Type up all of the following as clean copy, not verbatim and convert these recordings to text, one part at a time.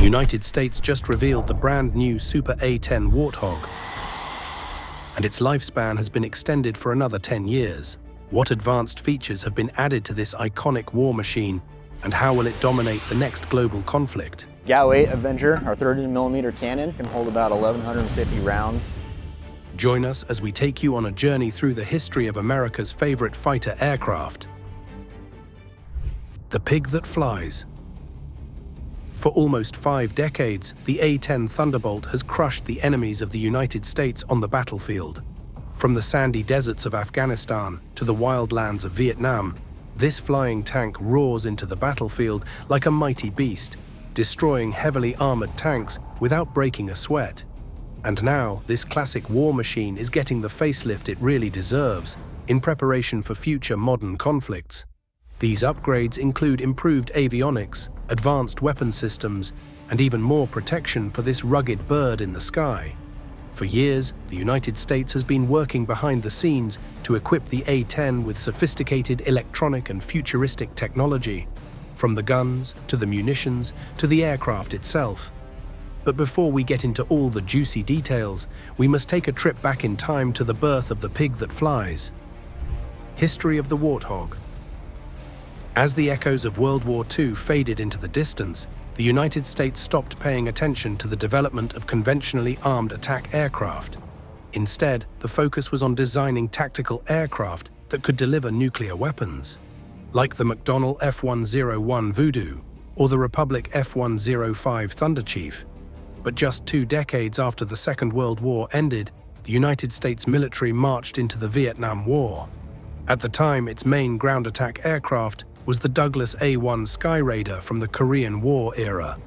The United States just revealed the brand new Super A-10 Warthog, and its lifespan has been extended for another 10 years. What advanced features have been added to this iconic war machine, and how will it dominate the next global conflict? GAU-8 Avenger, our 30mm cannon, can hold about 1,150 rounds. Join us as we take you on a journey through the history of America's favorite fighter aircraft, the pig that flies. For almost 5 decades, the A-10 Thunderbolt has crushed the enemies of the United States on the battlefield. From the sandy deserts of Afghanistan to the wildlands of Vietnam, this flying tank roars into the battlefield like a mighty beast, destroying heavily armored tanks without breaking a sweat. And now, this classic war machine is getting the facelift it really deserves in preparation for future modern conflicts. These upgrades include improved avionics, advanced weapon systems, and even more protection for this rugged bird in the sky. For years, the United States has been working behind the scenes to equip the A-10 with sophisticated electronic and futuristic technology, from the guns to the munitions to the aircraft itself. But before we get into all the juicy details, we must take a trip back in time to the birth of the pig that flies. History of the Warthog. As the echoes of World War II faded into the distance, the United States stopped paying attention to the development of conventionally armed attack aircraft. Instead, the focus was on designing tactical aircraft that could deliver nuclear weapons, like the McDonnell F-101 Voodoo or the Republic F-105 Thunderchief. But just 2 decades after the Second World War ended, the United States military marched into the Vietnam War. At the time, its main ground attack aircraft was the Douglas A-1 Skyraider from the Korean War era.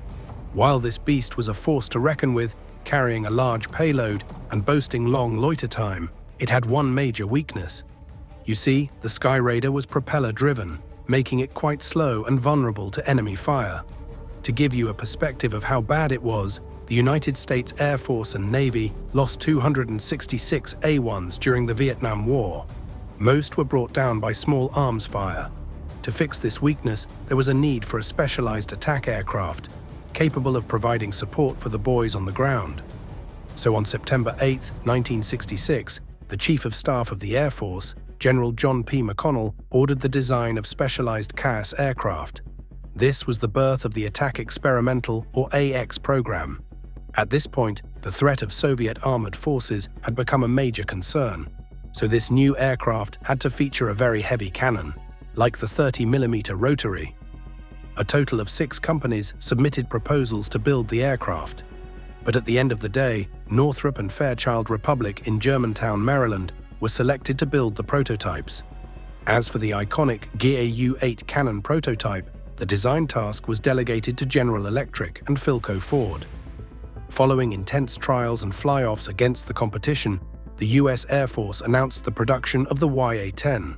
While this beast was a force to reckon with, carrying a large payload and boasting long loiter time, it had one major weakness. You see, the Skyraider was propeller-driven, making it quite slow and vulnerable to enemy fire. To give you a perspective of how bad it was, the United States Air Force and Navy lost 266 A-1s during the Vietnam War. Most were brought down by small arms fire. To fix this weakness, there was a need for a specialized attack aircraft, capable of providing support for the boys on the ground. So on September 8, 1966, the Chief of Staff of the Air Force, General John P. McConnell, ordered the design of specialized CAS aircraft. This was the birth of the Attack Experimental, or AX program. At this point, the threat of Soviet armored forces had become a major concern, so this new aircraft had to feature a very heavy cannon, like the 30mm rotary. A total of 6 companies submitted proposals to build the aircraft. But at the end of the day, Northrop and Fairchild Republic in Germantown, Maryland, were selected to build the prototypes. As for the iconic GAU-8 cannon prototype, the design task was delegated to General Electric and Philco Ford. Following intense trials and fly-offs against the competition, the US Air Force announced the production of the YA-10.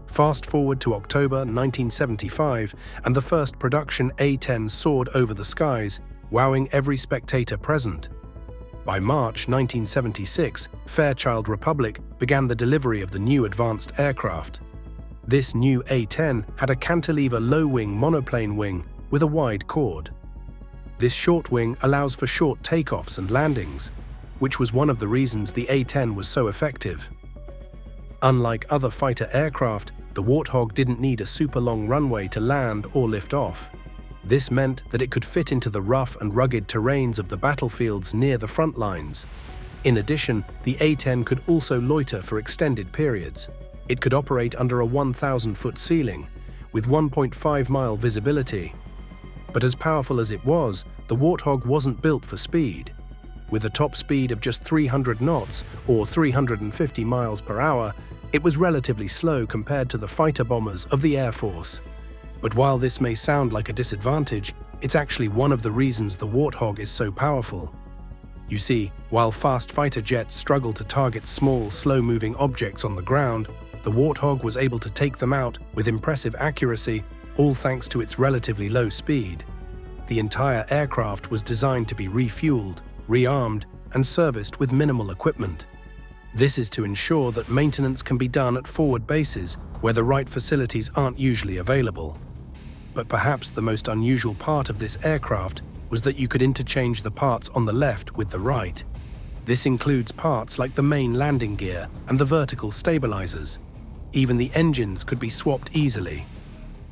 Fast forward to October 1975, and the first production A-10 soared over the skies, wowing every spectator present. By March 1976, Fairchild Republic began the delivery of the new advanced aircraft. This new A-10 had a cantilever low-wing monoplane wing with a wide chord. This short wing allows for short takeoffs and landings, which was one of the reasons the A-10 was so effective. Unlike other fighter aircraft, the Warthog didn't need a super long runway to land or lift off. This meant that it could fit into the rough and rugged terrains of the battlefields near the front lines. In addition, the A-10 could also loiter for extended periods. It could operate under a 1,000-foot ceiling, with 1.5-mile visibility. But as powerful as it was, the Warthog wasn't built for speed. With a top speed of just 300 knots, or 350 miles per hour, it was relatively slow compared to the fighter bombers of the Air Force. But while this may sound like a disadvantage, it's actually one of the reasons the Warthog is so powerful. You see, while fast fighter jets struggle to target small, slow-moving objects on the ground, the Warthog was able to take them out with impressive accuracy, all thanks to its relatively low speed. The entire aircraft was designed to be refueled, rearmed, and serviced with minimal equipment. This is to ensure that maintenance can be done at forward bases where the right facilities aren't usually available. But perhaps the most unusual part of this aircraft was that you could interchange the parts on the left with the right. This includes parts like the main landing gear and the vertical stabilizers. Even the engines could be swapped easily.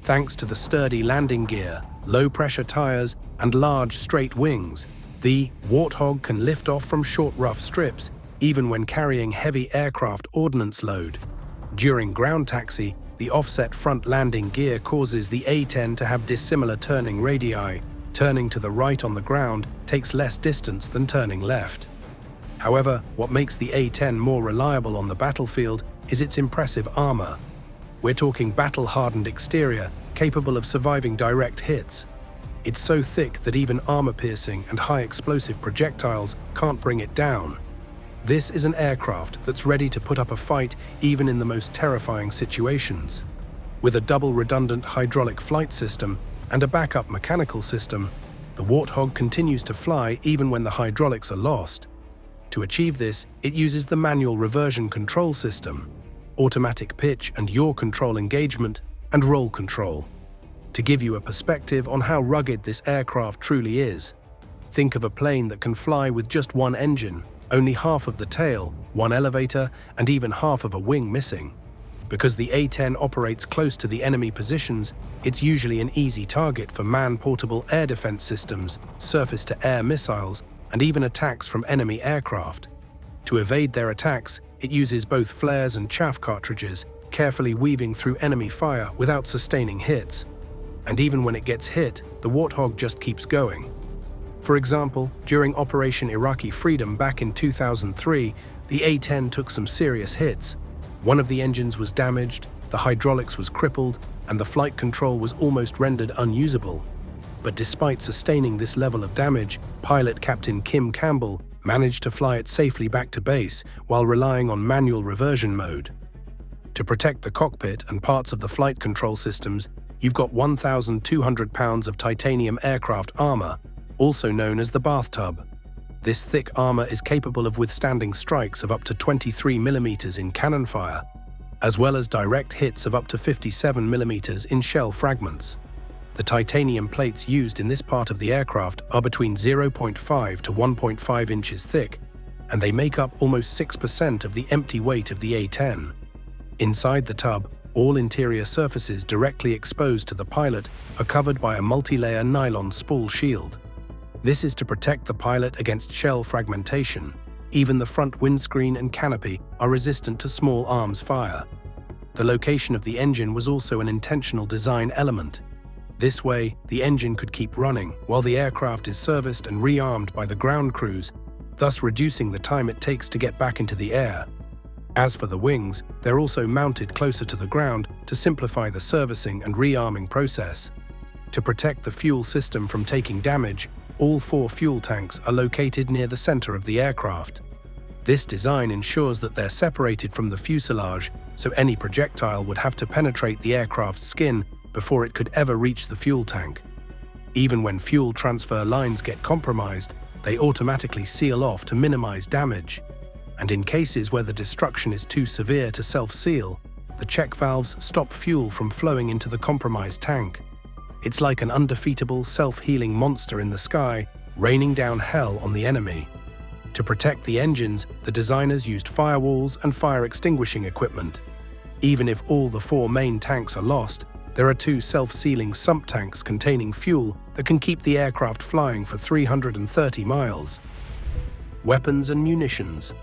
Thanks to the sturdy landing gear, low-pressure tires, and large straight wings, the Warthog can lift off from short rough strips even when carrying heavy aircraft ordnance load. During ground taxi, the offset front landing gear causes the A-10 to have dissimilar turning radii. Turning to the right on the ground takes less distance than turning left. However, what makes the A-10 more reliable on the battlefield is its impressive armor. We're talking battle-hardened exterior, capable of surviving direct hits. It's so thick that even armor-piercing and high-explosive projectiles can't bring it down. This is an aircraft that's ready to put up a fight even in the most terrifying situations. With a double redundant hydraulic flight system and a backup mechanical system, the Warthog continues to fly even when the hydraulics are lost. To achieve this, it uses the manual reversion control system, automatic pitch and yaw control engagement, and roll control. To give you a perspective on how rugged this aircraft truly is, think of a plane that can fly with just one engine, only half of the tail, one elevator, and even half of a wing missing. Because the A-10 operates close to the enemy positions, it's usually an easy target for man-portable air defense systems, surface-to-air missiles, and even attacks from enemy aircraft. To evade their attacks, it uses both flares and chaff cartridges, carefully weaving through enemy fire without sustaining hits. And even when it gets hit, the Warthog just keeps going. For example, during Operation Iraqi Freedom back in 2003, the A-10 took some serious hits. One of the engines was damaged, the hydraulics was crippled, and the flight control was almost rendered unusable. But despite sustaining this level of damage, pilot Captain Kim Campbell managed to fly it safely back to base while relying on manual reversion mode. To protect the cockpit and parts of the flight control systems, you've got 1,200 pounds of titanium aircraft armor, also known as the bathtub. This thick armor is capable of withstanding strikes of up to 23 mm in cannon fire, as well as direct hits of up to 57 mm in shell fragments. The titanium plates used in this part of the aircraft are between 0.5 to 1.5 inches thick, and they make up almost 6% of the empty weight of the A-10. Inside the tub, all interior surfaces directly exposed to the pilot are covered by a multi-layer nylon spool shield. This is to protect the pilot against shell fragmentation. Even the front windscreen and canopy are resistant to small arms fire. The location of the engine was also an intentional design element. This way, the engine could keep running while the aircraft is serviced and rearmed by the ground crews, thus reducing the time it takes to get back into the air. As for the wings, they're also mounted closer to the ground to simplify the servicing and rearming process. To protect the fuel system from taking damage, all 4 fuel tanks are located near the center of the aircraft. This design ensures that they're separated from the fuselage, so any projectile would have to penetrate the aircraft's skin before it could ever reach the fuel tank. Even when fuel transfer lines get compromised, they automatically seal off to minimize damage. And in cases where the destruction is too severe to self-seal, the check valves stop fuel from flowing into the compromised tank. It's like an undefeatable, self-healing monster in the sky, raining down hell on the enemy. To protect the engines, the designers used firewalls and fire extinguishing equipment. Even if all the 4 main tanks are lost, there are 2 self-sealing sump tanks containing fuel that can keep the aircraft flying for 330 miles. Weapons and munitions.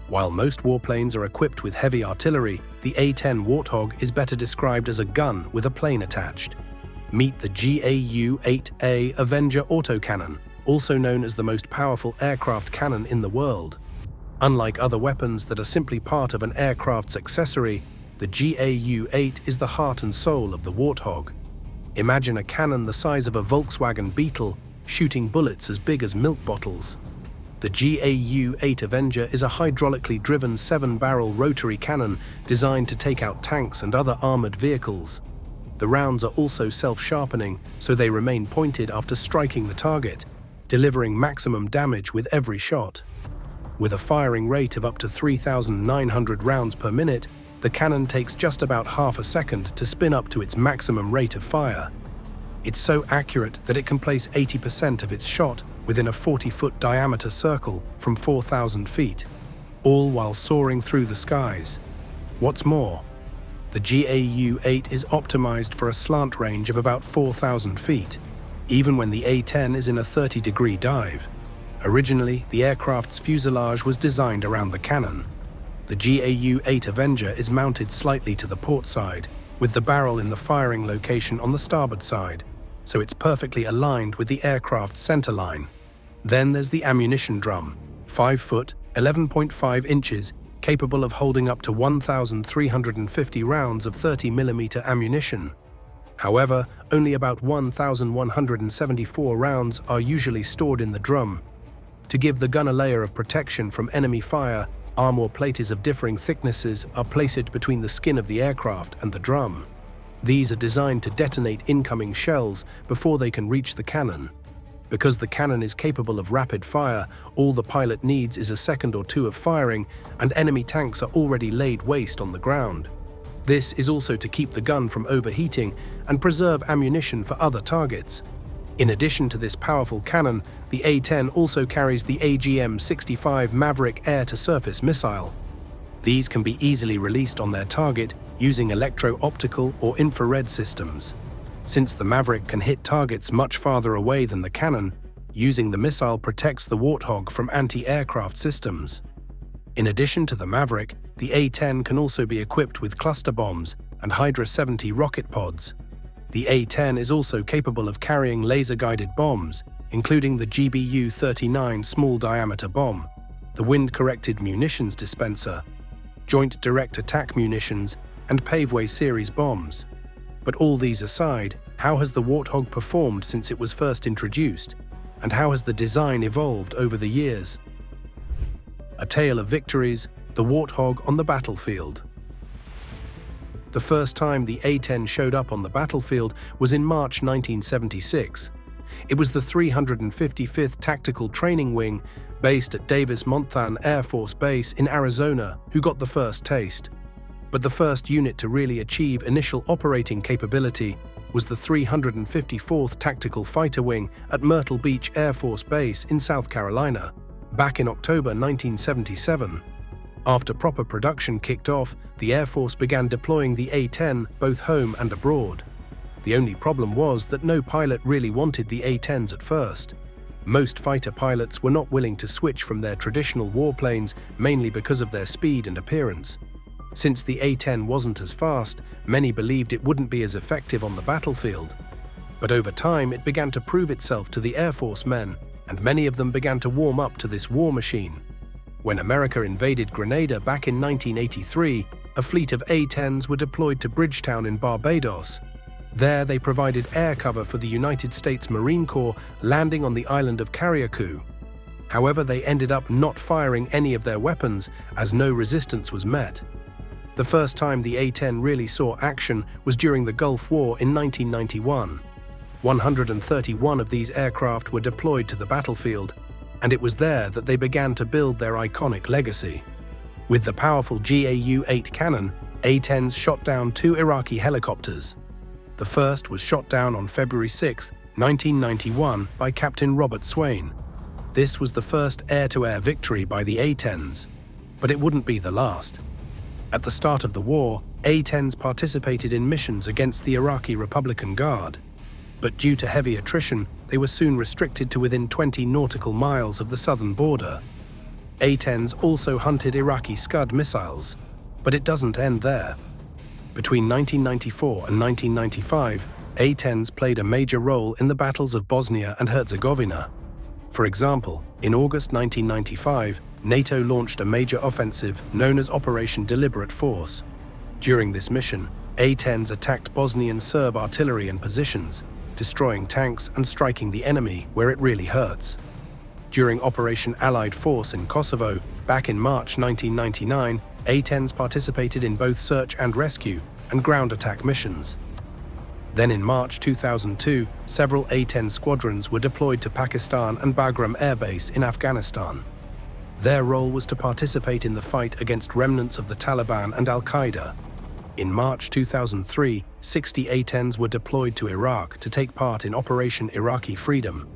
While most warplanes are equipped with heavy artillery, the A-10 Warthog is better described as a gun with a plane attached. Meet the GAU-8A Avenger autocannon, also known as the most powerful aircraft cannon in the world. Unlike other weapons that are simply part of an aircraft's accessory, the GAU-8 is the heart and soul of the Warthog. Imagine a cannon the size of a Volkswagen Beetle, shooting bullets as big as milk bottles. The GAU-8 Avenger is a hydraulically driven 7-barrel rotary cannon designed to take out tanks and other armored vehicles. The rounds are also self-sharpening, so they remain pointed after striking the target, delivering maximum damage with every shot. With a firing rate of up to 3,900 rounds per minute, the cannon takes just about half a second to spin up to its maximum rate of fire. It's so accurate that it can place 80% of its shot within a 40-foot diameter circle from 4,000 feet, all while soaring through the skies. What's more, the GAU-8 is optimized for a slant range of about 4,000 feet, even when the A-10 is in a 30-degree dive. Originally, the aircraft's fuselage was designed around the cannon. The GAU-8 Avenger is mounted slightly to the port side, with the barrel in the firing location on the starboard side, so it's perfectly aligned with the aircraft's centerline. Then there's the ammunition drum, 5 foot, 11.5 inches, capable of holding up to 1,350 rounds of 30mm ammunition. However, only about 1,174 rounds are usually stored in the drum. To give the gun a layer of protection from enemy fire, armor plates of differing thicknesses are placed between the skin of the aircraft and the drum. These are designed to detonate incoming shells before they can reach the cannon. Because the cannon is capable of rapid fire, all the pilot needs is a second or two of firing, and enemy tanks are already laid waste on the ground. This is also to keep the gun from overheating and preserve ammunition for other targets. In addition to this powerful cannon, the A-10 also carries the AGM-65 Maverick air-to-surface missile. These can be easily released on their target using electro-optical or infrared systems. Since the Maverick can hit targets much farther away than the cannon, using the missile protects the Warthog from anti-aircraft systems. In addition to the Maverick, the A-10 can also be equipped with cluster bombs and Hydra 70 rocket pods. The A-10 is also capable of carrying laser-guided bombs, including the GBU-39 small-diameter bomb, the wind-corrected munitions dispenser, joint direct attack munitions, and Paveway series bombs. But all these aside, how has the Warthog performed since it was first introduced, and how has the design evolved over the years? A tale of victories, the Warthog on the battlefield. The first time the A-10 showed up on the battlefield was in March 1976. It was the 355th Tactical Training Wing, based at Davis-Monthan Air Force Base in Arizona, who got the first taste. But the first unit to really achieve initial operating capability was the 354th Tactical Fighter Wing at Myrtle Beach Air Force Base in South Carolina, back in October 1977. After proper production kicked off, the Air Force began deploying the A-10 both home and abroad. The only problem was that no pilot really wanted the A-10s at first. Most fighter pilots were not willing to switch from their traditional warplanes, mainly because of their speed and appearance. Since the A-10 wasn't as fast, many believed it wouldn't be as effective on the battlefield. But over time, it began to prove itself to the Air Force men, and many of them began to warm up to this war machine. When America invaded Grenada back in 1983, a fleet of A-10s were deployed to Bridgetown in Barbados. There, they provided air cover for the United States Marine Corps landing on the island of Carriacou. However, they ended up not firing any of their weapons as no resistance was met. The first time the A-10 really saw action was during the Gulf War in 1991. 131 of these aircraft were deployed to the battlefield, and it was there that they began to build their iconic legacy. With the powerful GAU-8 cannon, A-10s shot down 2 Iraqi helicopters. The first was shot down on February 6, 1991 by Captain Robert Swain. This was the first air-to-air victory by the A-10s, but it wouldn't be the last. At the start of the war, A-10s participated in missions against the Iraqi Republican Guard. But due to heavy attrition, they were soon restricted to within 20 nautical miles of the southern border. A-10s also hunted Iraqi Scud missiles, but it doesn't end there. Between 1994 and 1995, A-10s played a major role in the battles of Bosnia and Herzegovina. For example, in August 1995, NATO launched a major offensive known as Operation Deliberate Force. During this mission, A-10s attacked Bosnian Serb artillery and positions, destroying tanks and striking the enemy where it really hurts. During Operation Allied Force in Kosovo, back in March 1999, A-10s participated in both search and rescue and ground attack missions. Then in March 2002, several A-10 squadrons were deployed to Pakistan and Bagram Air Base in Afghanistan. Their role was to participate in the fight against remnants of the Taliban and Al-Qaeda. In March 2003, 60 A-10s were deployed to Iraq to take part in Operation Iraqi Freedom.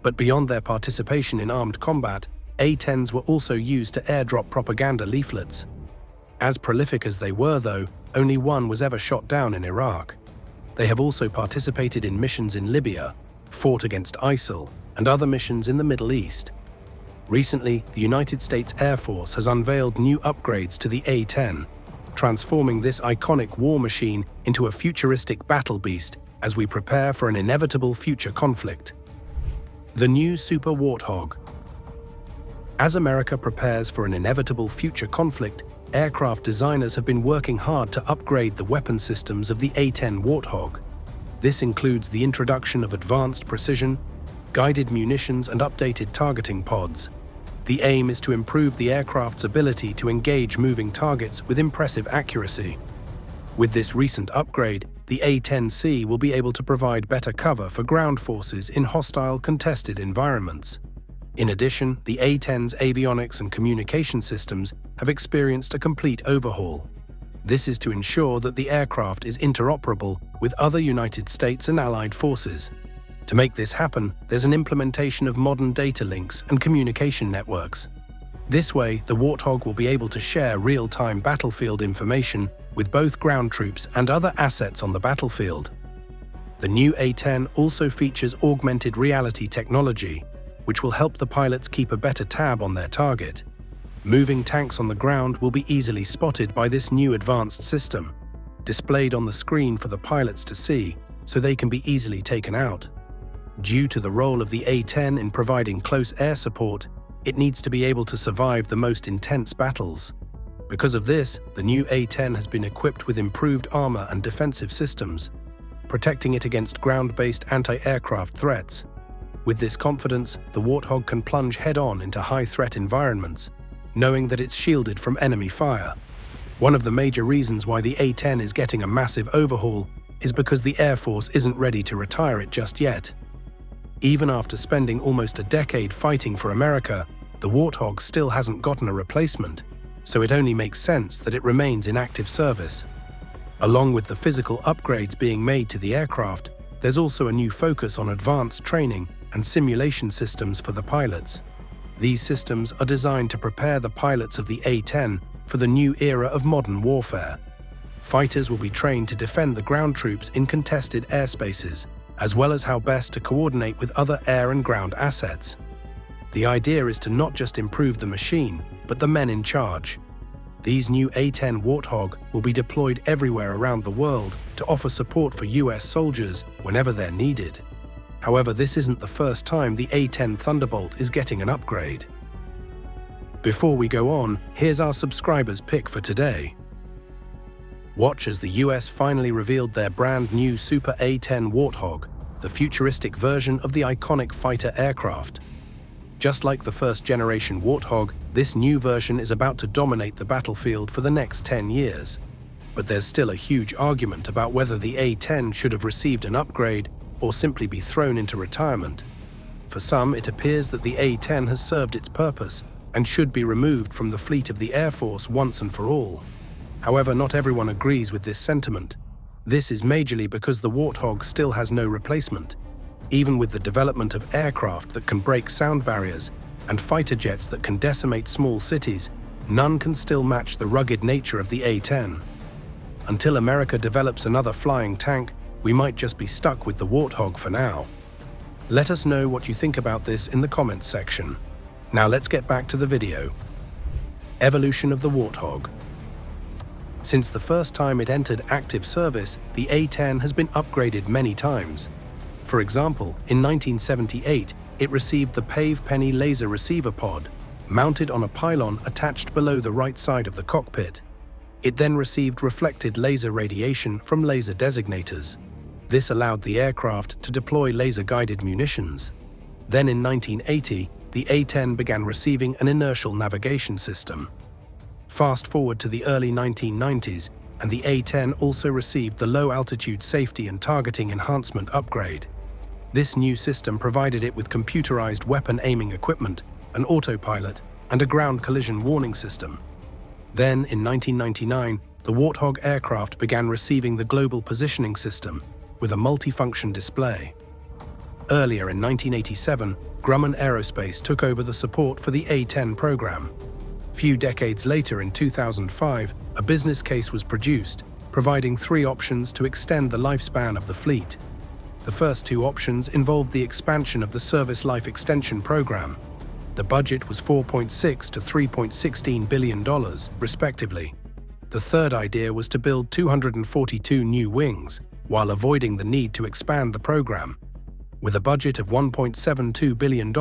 But beyond their participation in armed combat, A-10s were also used to airdrop propaganda leaflets. As prolific as they were, though, only one was ever shot down in Iraq. They have also participated in missions in Libya, fought against ISIL, and other missions in the Middle East. Recently, the United States Air Force has unveiled new upgrades to the A-10, transforming this iconic war machine into a futuristic battle beast as we prepare for an inevitable future conflict. The new Super Warthog. As America prepares for an inevitable future conflict, aircraft designers have been working hard to upgrade the weapon systems of the A-10 Warthog. This includes the introduction of advanced precision, guided munitions, and updated targeting pods. The aim is to improve the aircraft's ability to engage moving targets with impressive accuracy. With this recent upgrade, the A-10C will be able to provide better cover for ground forces in hostile, contested environments. In addition, the A-10's avionics and communication systems have experienced a complete overhaul. This is to ensure that the aircraft is interoperable with other United States and Allied forces. To make this happen, there's an implementation of modern data links and communication networks. This way, the Warthog will be able to share real-time battlefield information with both ground troops and other assets on the battlefield. The new A-10 also features augmented reality technology, which will help the pilots keep a better tab on their target. Moving tanks on the ground will be easily spotted by this new advanced system, displayed on the screen for the pilots to see, so they can be easily taken out. Due to the role of the A-10 in providing close air support, it needs to be able to survive the most intense battles. Because of this, the new A-10 has been equipped with improved armor and defensive systems, protecting it against ground-based anti-aircraft threats. With this confidence, the Warthog can plunge head-on into high-threat environments, knowing that it's shielded from enemy fire. One of the major reasons why the A-10 is getting a massive overhaul is because the Air Force isn't ready to retire it just yet. Even after spending almost a decade fighting for America, the Warthog still hasn't gotten a replacement, so it only makes sense that it remains in active service. Along with the physical upgrades being made to the aircraft, there's also a new focus on advanced training and simulation systems for the pilots. These systems are designed to prepare the pilots of the A-10 for the new era of modern warfare. Fighters will be trained to defend the ground troops in contested airspaces, as well as how best to coordinate with other air and ground assets. The idea is to not just improve the machine, but the men in charge. These new A-10 Warthog will be deployed everywhere around the world to offer support for US soldiers whenever they're needed. However, this isn't the first time the A-10 Thunderbolt is getting an upgrade. Before we go on, here's our subscribers' pick for today. Watch as the US finally revealed their brand new Super A-10 Warthog, the futuristic version of the iconic fighter aircraft. Just like the first-generation Warthog, this new version is about to dominate the battlefield for the next 10 years. But there's still a huge argument about whether the A-10 should have received an upgrade or simply be thrown into retirement. For some, it appears that the A-10 has served its purpose and should be removed from the fleet of the Air Force once and for all. However, not everyone agrees with this sentiment. This is majorly because the Warthog still has no replacement. Even with the development of aircraft that can break sound barriers and fighter jets that can decimate small cities, none can still match the rugged nature of the A-10. Until America develops another flying tank, we might just be stuck with the Warthog for now. Let us know what you think about this in the comments section. Now let's get back to the video. Evolution of the Warthog. Since the first time it entered active service, the A-10 has been upgraded many times. For example, in 1978, it received the Pave Penny laser receiver pod, mounted on a pylon attached below the right side of the cockpit. It then received reflected laser radiation from laser designators. This allowed the aircraft to deploy laser-guided munitions. Then in 1980, the A-10 began receiving an inertial navigation system. Fast forward to the early 1990s, and the A-10 also received the low-altitude safety and targeting enhancement upgrade. This new system provided it with computerized weapon aiming equipment, an autopilot, and a ground collision warning system. Then, in 1999, the Warthog aircraft began receiving the Global Positioning System with a multifunction display. Earlier in 1987, Grumman Aerospace took over the support for the A-10 program. Few decades later, in 2005, a business case was produced, providing 3 options to extend the lifespan of the fleet. The first 2 options involved the expansion of the Service Life Extension Program. The budget was $4.6 to $3.16 billion, respectively. The third idea was to build 242 new wings, while avoiding the need to expand the program. With a budget of $1.72 billion,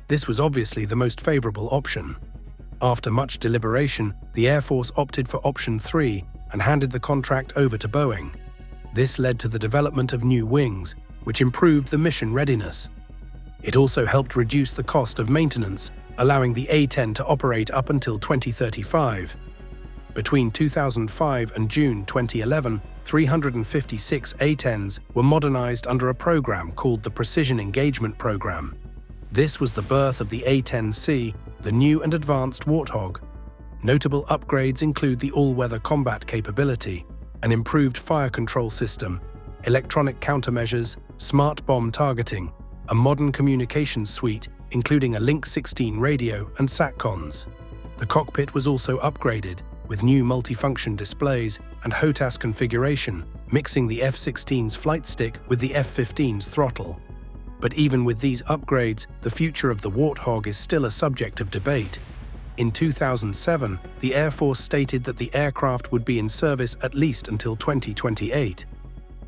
this was obviously the most favorable option. After much deliberation, the Air Force opted for option 3 and handed the contract over to Boeing. This led to the development of new wings, which improved the mission readiness. It also helped reduce the cost of maintenance, allowing the A-10 to operate up until 2035. Between 2005 and June 2011, 356 A-10s were modernized under a program called the Precision Engagement Program. This was the birth of the A-10C, the new and advanced Warthog. Notable upgrades include the all-weather combat capability, an improved fire control system, electronic countermeasures, smart bomb targeting, a modern communications suite, including a Link 16 radio and SATCOMs. The cockpit was also upgraded, with new multifunction displays and HOTAS configuration, mixing the F-16's flight stick with the F-15's throttle. But even with these upgrades, the future of the Warthog is still a subject of debate. In 2007, the Air Force stated that the aircraft would be in service at least until 2028.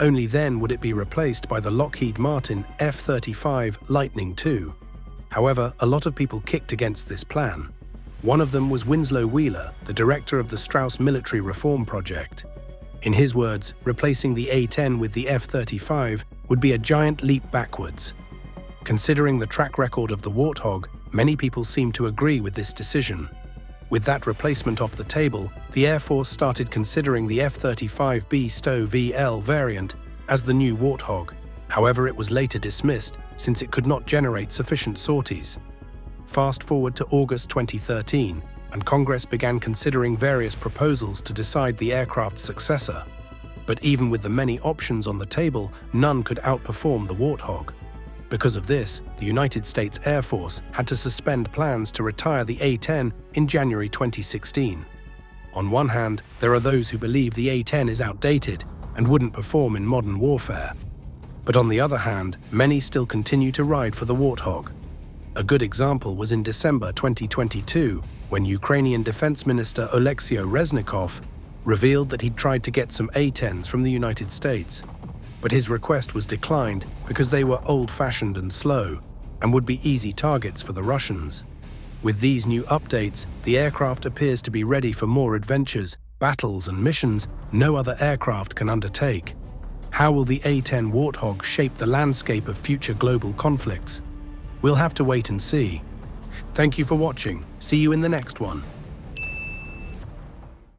Only then would it be replaced by the Lockheed Martin F-35 Lightning II. However, a lot of people kicked against this plan. One of them was Winslow Wheeler, the director of the Strauss Military Reform Project. In his words, replacing the A-10 with the F-35 would be a giant leap backwards. Considering the track record of the Warthog, many people seem to agree with this decision. With that replacement off the table, the Air Force started considering the F-35B Stowe VL variant as the new Warthog. However, it was later dismissed since it could not generate sufficient sorties. Fast forward to August 2013, and Congress began considering various proposals to decide the aircraft's successor. But even with the many options on the table, none could outperform the Warthog. Because of this, the United States Air Force had to suspend plans to retire the A-10 in January 2016. On one hand, there are those who believe the A-10 is outdated and wouldn't perform in modern warfare. But on the other hand, many still continue to ride for the Warthog. A good example was in December 2022, when Ukrainian Defense Minister Oleksiy Reznikov revealed that he'd tried to get some A-10s from the United States. But his request was declined because they were old-fashioned and slow, and would be easy targets for the Russians. With these new updates, the aircraft appears to be ready for more adventures, battles and missions no other aircraft can undertake. How will the A-10 Warthog shape the landscape of future global conflicts? We'll have to wait and see. Thank you for watching. See you in the next one.